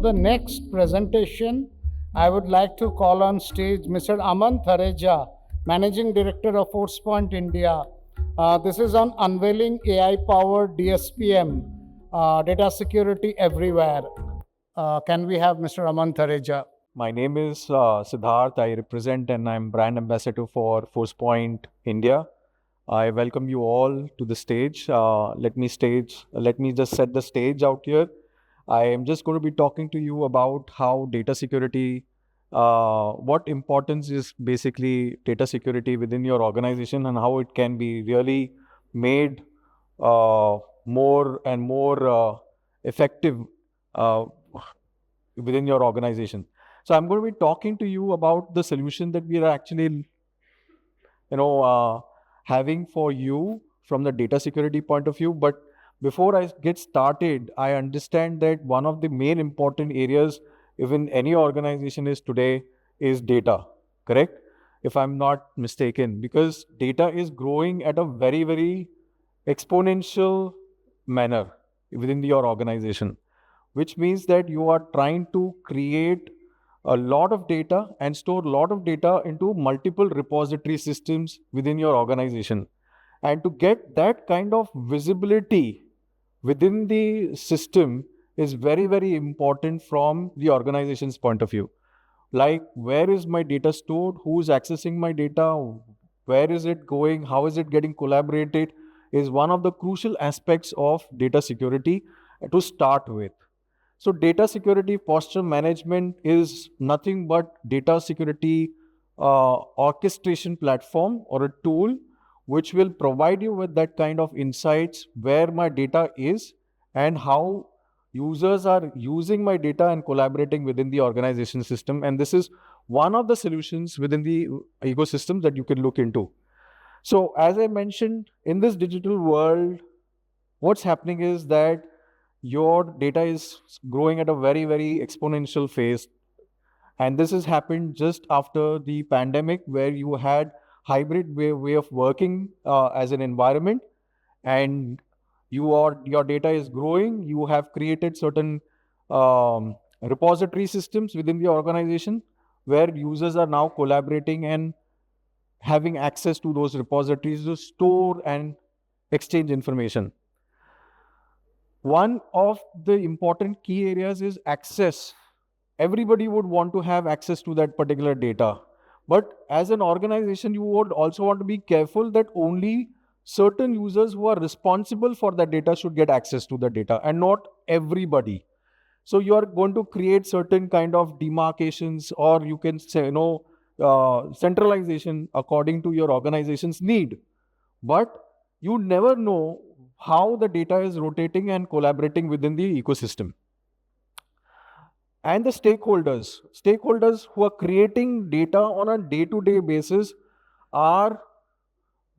the next presentation, I would like to call on stage Mr. Aman Thareja, Managing Director of Forcepoint India. This is on Unveiling AI-powered DSPM, data security everywhere. Can we have Mr. Aman Thareja? My name is Siddharth. I represent and I'm brand ambassador for Forcepoint India. I welcome you all to the stage. Let me just set the stage out here. I am just going to be talking to you about how data security, what importance is basically data security within your organization and how it can be really made more and more effective within your organization. So I'm going to be talking to you about the solution that we are actually, having for you from the data security point of view. But before I get started, I understand that one of the main important areas even any organization is today is data, correct? If I'm not mistaken, because data is growing at a very, very exponential manner within your organization, which means that you are trying to create a lot of data and store a lot of data into multiple repository systems within your organization. And to get that kind of visibility within the system is very, very important from the organization's point of view. Like, where is my data stored? Who's accessing my data? Where is it going? How is it getting collaborated? Is one of the crucial aspects of data security to start with. So data security posture management is nothing but data security orchestration platform or a tool which will provide you with that kind of insights where my data is and how users are using my data and collaborating within the organization system. And this is one of the solutions within the ecosystem that you can look into. So as I mentioned, in this digital world, what's happening is that your data is growing at a very, very exponential phase. And this has happened just after the pandemic, where you had hybrid way of working as an environment, and your data is growing. You have created certain repository systems within the organization where users are now collaborating and having access to those repositories to store and exchange information. One of the important key areas is access. Everybody would want to have access to that particular data. But as an organization, you would also want to be careful that only certain users who are responsible for that data should get access to the data and not everybody. So you are going to create certain kind of demarcations, or you can say, centralization according to your organization's need. But you never know how the data is rotating and collaborating within the ecosystem. And the stakeholders who are creating data on a day-to-day basis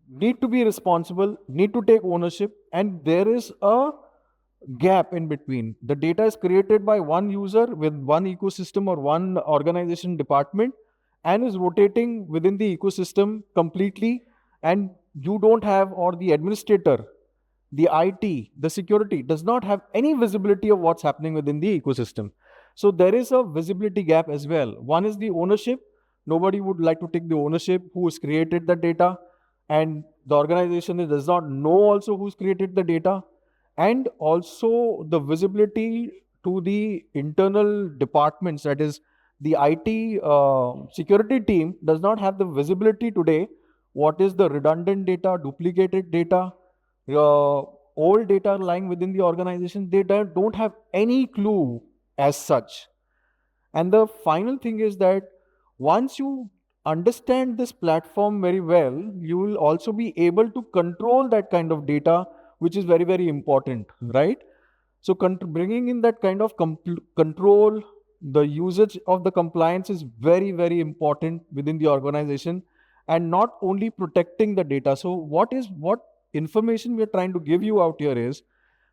need to be responsible, need to take ownership, and there is a gap in between. The data is created by one user with one ecosystem or one organization department and is rotating within the ecosystem completely, and you don't have, or the administrator, the IT, the security does not have any visibility of what's happening within the ecosystem. So there is a visibility gap as well. One is the ownership. Nobody would like to take the ownership who has created the data, and the organization does not know also who's created the data. And also the visibility to the internal departments, that is the IT security team does not have the visibility today. What is the redundant data, duplicated data, old data lying within the organization? They don't have any clue as such. And the final thing is that once you understand this platform very well, you will also be able to control that kind of data, which is very, very important, right? So bringing in that kind of control, the usage of the compliance is very, very important within the organization, and not only protecting the data. So what information we are trying to give you out here is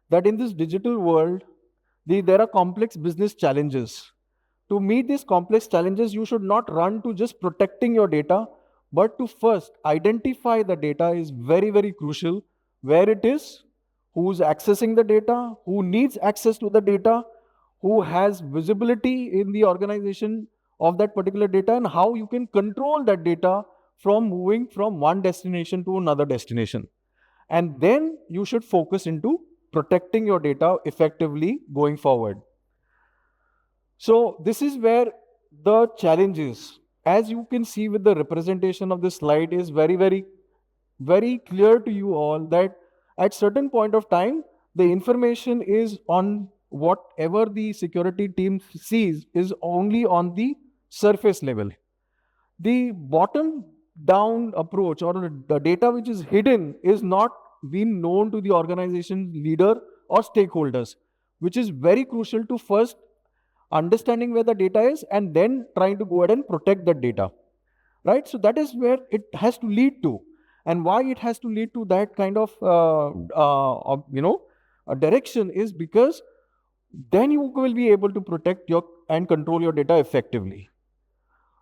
that in this digital world, there are complex business challenges. To meet these complex challenges, you should not run to just protecting your data, but to first identify the data is very, very crucial. Where it is, who's accessing the data, who needs access to the data, who has visibility in the organization of that particular data, and how you can control that data from moving from one destination to another destination. And then you should focus into protecting your data effectively going forward. So this is where the challenge is. As you can see with the representation of this slide, is very clear to you all that at certain point of time, the information is on whatever the security team sees is only on the surface level. The bottom down approach, or the data which is hidden, is not being known to the organization leader or stakeholders, which is very crucial to first understanding where the data is and then trying to go ahead and protect that data, right? So that is where it has to lead to. And why it has to lead to that kind of a direction is because then you will be able to protect your and control your data effectively.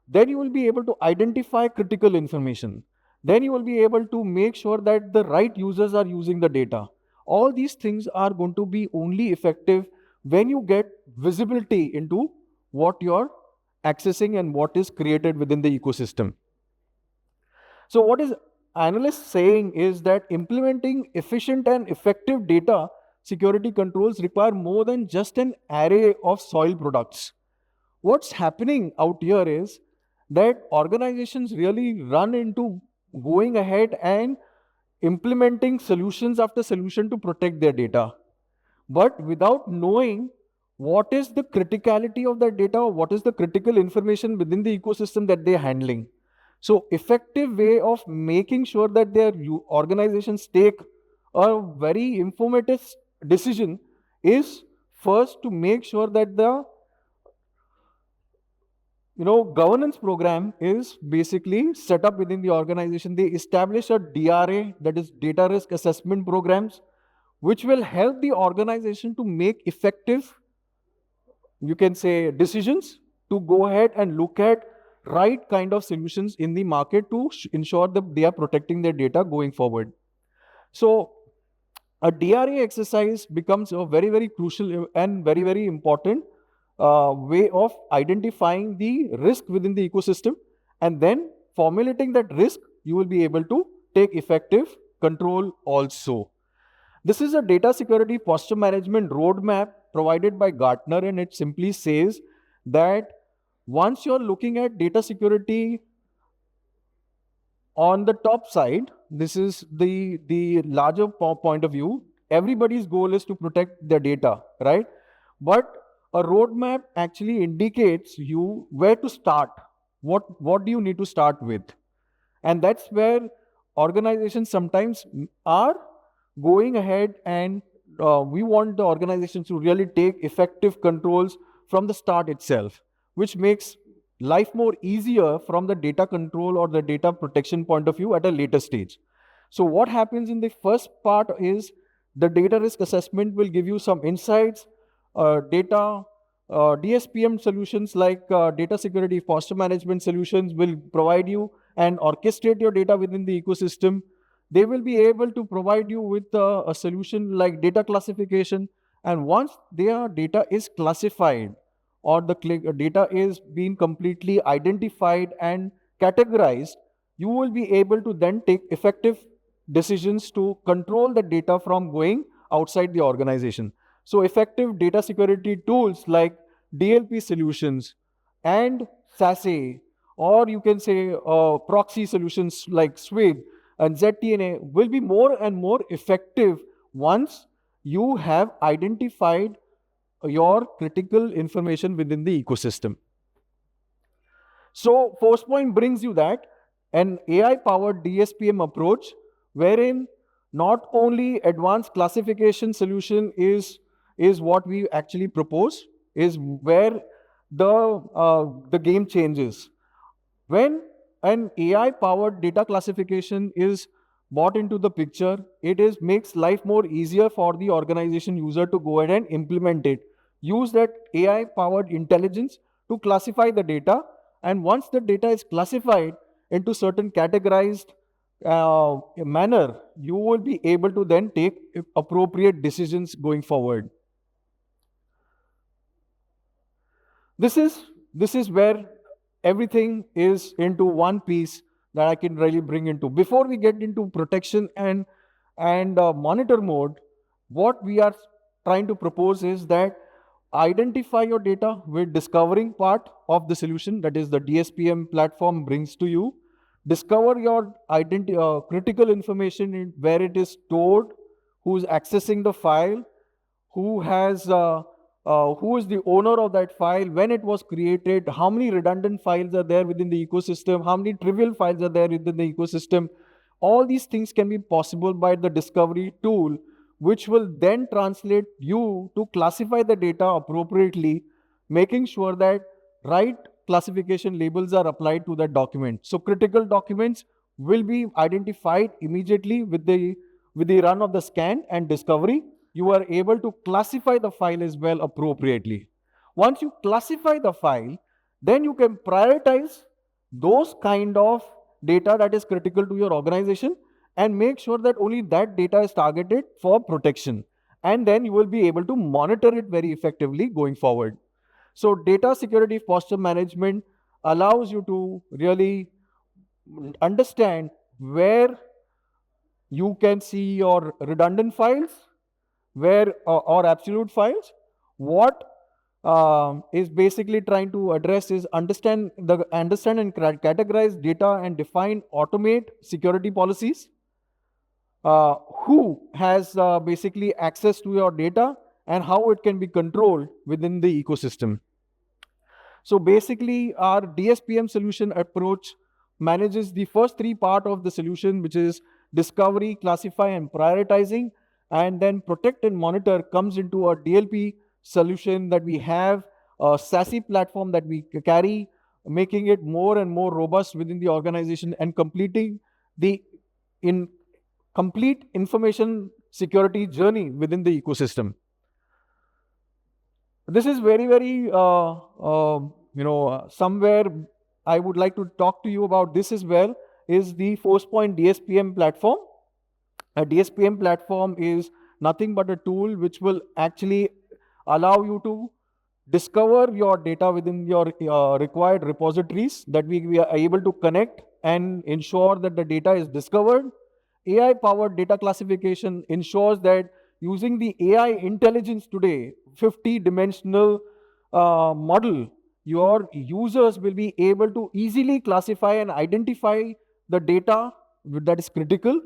Then you will be able to identify critical information. Then you will be able to make sure that the right users are using the data. All these things are going to be only effective when you get visibility into what you're accessing and what is created within the ecosystem. So what is analysts saying is that implementing efficient and effective data security controls require more than just an array of soil products. What's happening out here is that organizations really run into going ahead and implementing solutions after solution to protect their data, but without knowing what is the criticality of that data, or what is the critical information within the ecosystem that they're handling. So effective way of making sure that their organizations take a very informative decision is first to make sure that the governance program is basically set up within the organization. They establish a DRA, that is data risk assessment programs, which will help the organization to make effective, you can say, decisions to go ahead and look at right kind of solutions in the market to ensure that they are protecting their data going forward. So a DRA exercise becomes a very crucial and very important way of identifying the risk within the ecosystem, and then formulating that risk, you will be able to take effective control also. This is a data security posture management roadmap provided by Gartner, and it simply says that once you're looking at data security on the top side, this is the larger point of view. Everybody's goal is to protect their data, right? But a roadmap actually indicates you where to start. What do you need to start with? And that's where organizations sometimes are going ahead, and we want the organizations to really take effective controls from the start itself, which makes life more easier from the data control or the data protection point of view at a later stage. So what happens in the first part is the data risk assessment will give you some insights, DSPM solutions like data security posture management solutions will provide you and orchestrate your data within the ecosystem. They will be able to provide you with a solution like data classification. And once their data is classified, or the data is being completely identified and categorized, you will be able to then take effective decisions to control the data from going outside the organization. So effective data security tools like DLP solutions and SASE, or you can say proxy solutions like SWIG and ZTNA will be more and more effective once you have identified your critical information within the ecosystem. So Forcepoint brings you that, an AI-powered DSPM approach, wherein not only advanced classification solution is what we actually propose, is where the game changes. When an AI-powered data classification is brought into the picture, it makes life more easier for the organization user to go ahead and implement it. Use that AI-powered intelligence to classify the data, and once the data is classified into certain categorized manner, you will be able to then take appropriate decisions going forward. This is where everything is into one piece that I can really bring into. Before we get into protection and monitor mode, what we are trying to propose is that identify your data with discovering part of the solution, that is the DSPM platform brings to you. Discover your critical information in where it is stored, who's accessing the file, who is the owner of that file, when it was created, how many redundant files are there within the ecosystem, how many trivial files are there within the ecosystem. All these things can be possible by the discovery tool, which will then translate you to classify the data appropriately, making sure that right classification labels are applied to that document. So critical documents will be identified immediately with the run of the scan and discovery. You are able to classify the file as well appropriately. Once you classify the file, then you can prioritize those kind of data that is critical to your organization and make sure that only that data is targeted for protection. And then you will be able to monitor it very effectively going forward. So data security posture management allows you to really understand where you can see your redundant files, where or absolute files. What is basically trying to address is understand and categorize data and define automate security policies. Who has basically access to your data and how it can be controlled within the ecosystem. So basically, our DSPM solution approach manages the first three part of the solution, which is discovery, classify, and prioritizing. And then protect and monitor comes into a DLP solution that we have, a SASE platform that we carry, making it more and more robust within the organization and completing the complete information security journey within the ecosystem. This is very, very, somewhere I would like to talk to you about this as well, is the Forcepoint DSPM platform. A DSPM platform is nothing but a tool which will actually allow you to discover your data within your required repositories that we are able to connect and ensure that the data is discovered. AI-powered data classification ensures that using the AI intelligence today, 50-dimensional model, your users will be able to easily classify and identify the data that is critical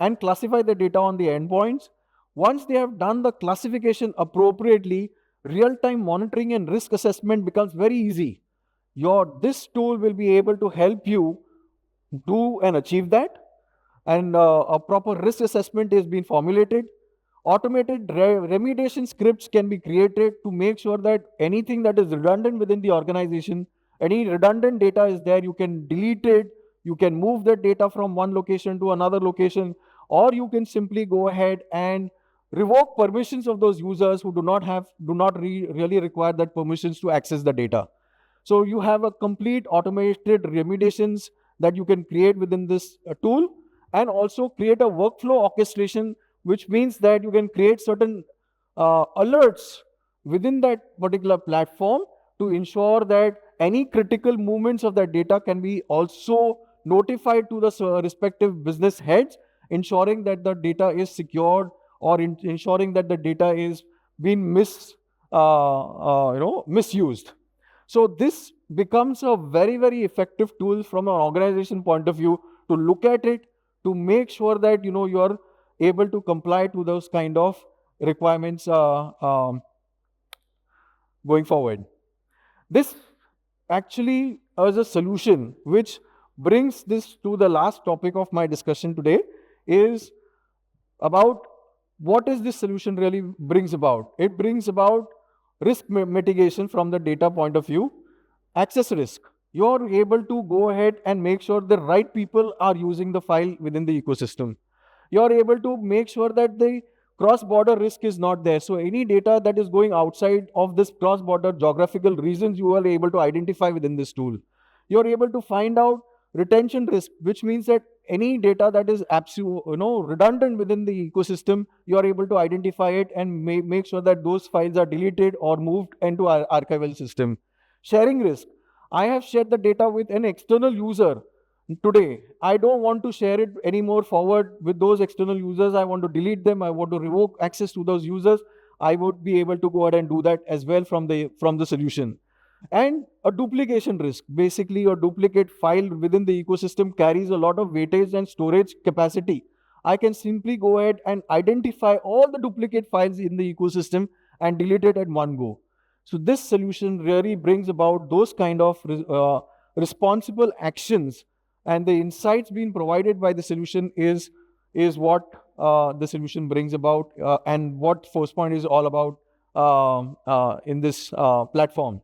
and classify the data on the endpoints. Once they have done the classification appropriately, real-time monitoring and risk assessment becomes very easy. This tool will be able to help you do and achieve that. And a proper risk assessment is being formulated. Automated remediation scripts can be created to make sure that anything that is redundant within the organization, any redundant data is there, you can delete it, you can move that data from one location to another location, or you can simply go ahead and revoke permissions of those users who do not really require that permissions to access the data. So you have a complete automated remediations that you can create within this tool, and also create a workflow orchestration, which means that you can create certain alerts within that particular platform to ensure that any critical movements of that data can be also notified to the respective business heads, ensuring that the data is secured or ensuring that the data is being misused. So this becomes a very, very effective tool from an organization point of view to look at it, to make sure that you are able to comply to those kind of requirements going forward. This actually is a solution which brings this to the last topic of my discussion today, is about what is this solution really brings about. It brings about risk mitigation from the data point of view, access risk. You're able to go ahead and make sure the right people are using the file within the ecosystem. You're able to make sure that the cross-border risk is not there. So any data that is going outside of this cross-border geographical regions, you are able to identify within this tool. You're able to find out retention risk, which means that any data that is redundant within the ecosystem, you are able to identify it and make sure that those files are deleted or moved into our archival system. Sharing risk. I have shared the data with an external user today. I don't want to share it anymore forward with those external users. I want to delete them. I want to revoke access to those users. I would be able to go ahead and do that as well from the solution. And a duplication risk. Basically, a duplicate file within the ecosystem carries a lot of weightage and storage capacity. I can simply go ahead and identify all the duplicate files in the ecosystem and delete it at one go. So this solution really brings about those kind of responsible actions, and the insights being provided by the solution is what the solution brings about, and what Forcepoint is all about in this platform.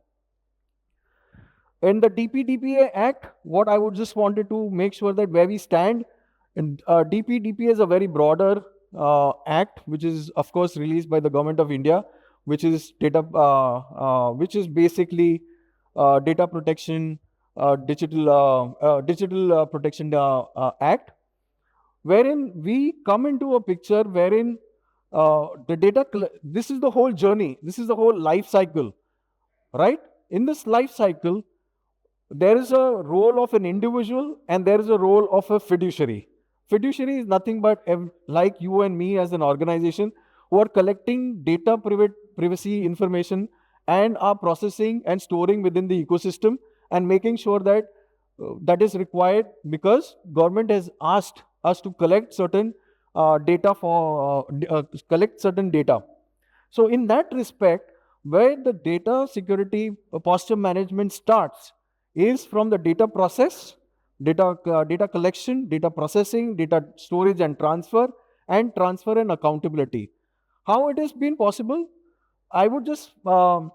In the DPDPA Act, what I would just wanted to make sure that where we stand, and DPDPA is a very broader act, which is of course released by the government of India, which is which is basically data protection, digital protection act, wherein we come into a picture wherein this is the whole journey, this is the whole life cycle, right? In this life cycle, there is a role of an individual and there is a role of a fiduciary. Fiduciary is nothing but like you and me as an organization who are collecting data privacy information and are processing and storing within the ecosystem and making sure that that is required because government has asked us to collect certain data for collect certain data. So in that respect, where the data security posture management starts is from the data process, data collection, data processing, data storage and transfer and accountability. How it has been possible? I would just cut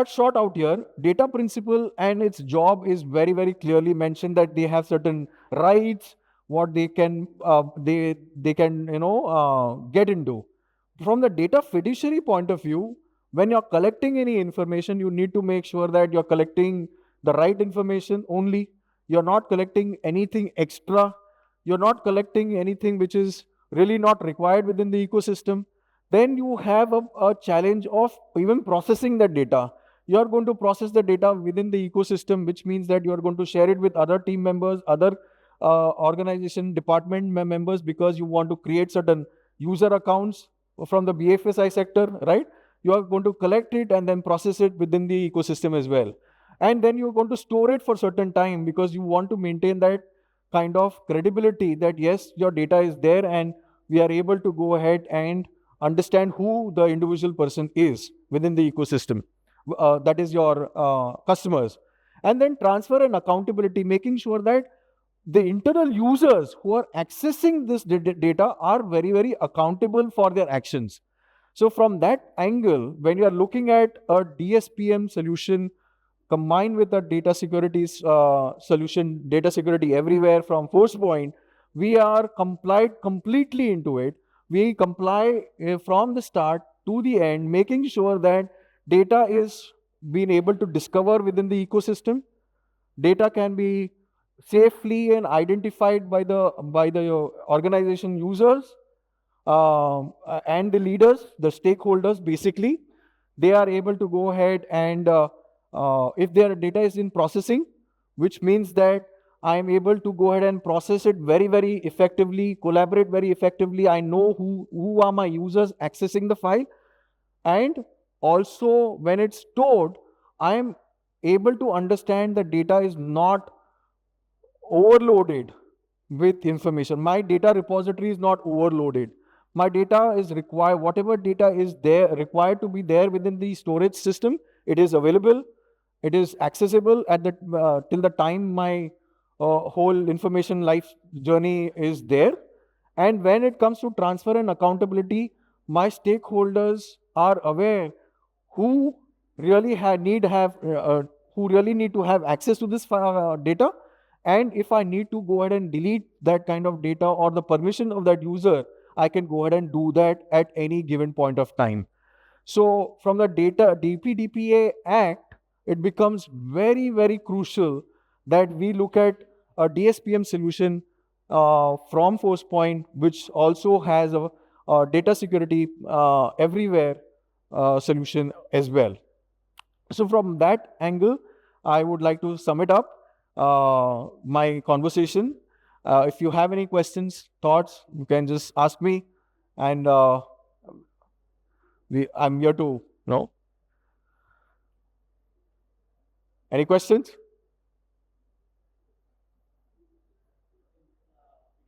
short out here. Data principle and its job is very, very clearly mentioned that they have certain rights, what they can get into. From the data fiduciary point of view, when you're collecting any information, you need to make sure that you're collecting the right information only. You're not collecting anything extra. You're not collecting anything which is really not required within the ecosystem. Then you have a challenge of even processing that data. You're going to process the data within the ecosystem, which means that you're going to share it with other team members, other organization department members, because you want to create certain user accounts from the BFSI sector, right? You are going to collect it and then process it within the ecosystem as well. And then you're going to store it for certain time because you want to maintain that kind of credibility that yes, your data is there and we are able to go ahead and understand who the individual person is within the ecosystem. That is your customers. And then transfer and accountability, making sure that the internal users who are accessing this data are very, very accountable for their actions. So from that angle, when you are looking at a DSPM solution combined with a data security solution, data security everywhere from Forcepoint, we are complied completely into it. We comply from the start to the end, making sure that data is being able to discover within the ecosystem. Data can be safely and identified by the organization users and the leaders, the stakeholders. Basically, they are able to go ahead and if their data is in processing, which means that I am able to go ahead and process it very, very effectively, collaborate very effectively. I know who are my users accessing the file. And also when it's stored, I am able to understand the data is not overloaded with information. My data repository is not overloaded. My data is required, whatever data is there required to be there within the storage system, it is available, it is accessible at the till the time my whole information life journey is there. And when it comes to transfer and accountability, my stakeholders are aware who really who really need to have access to this data. And if I need to go ahead and delete that kind of data or the permission of that user, I can go ahead and do that at any given point of time. So from the DPDPA Act, it becomes very, very crucial that we look at a DSPM solution from Forcepoint, which also has a data security everywhere solution as well. So from that angle, I would like to sum it up my conversation. If you have any questions, thoughts, you can just ask me, and I'm here to know. Any questions?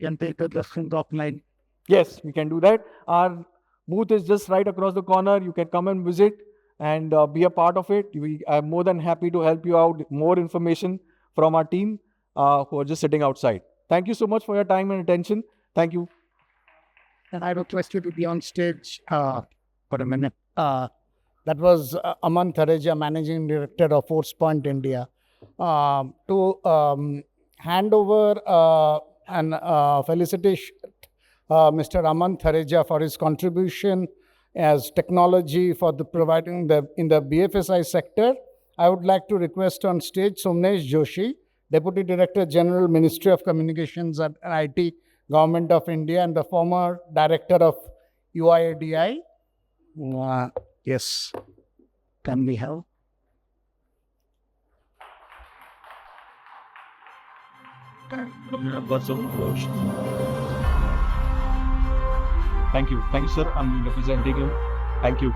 Can take the questions offline. Yes, we can do that. Our booth is just right across the corner. You can come and visit and be a part of it. I'm more than happy to help you out. More information from our team who are just sitting outside. Thank you so much for your time and attention. Thank you. And I request you to be on stage for a minute. That was Aman Thareja, Managing Director of Forcepoint India. To hand over and felicitate Mr. Aman Thareja for his contribution as technology for the providing in the BFSI sector, I would like to request on stage Somnesh Joshi, Deputy Director General, Ministry of Communications and IT, Government of India, and the former Director of UIDI. Yes. Can we help? Thank you. Thank you, sir. I'm representing you. Thank you.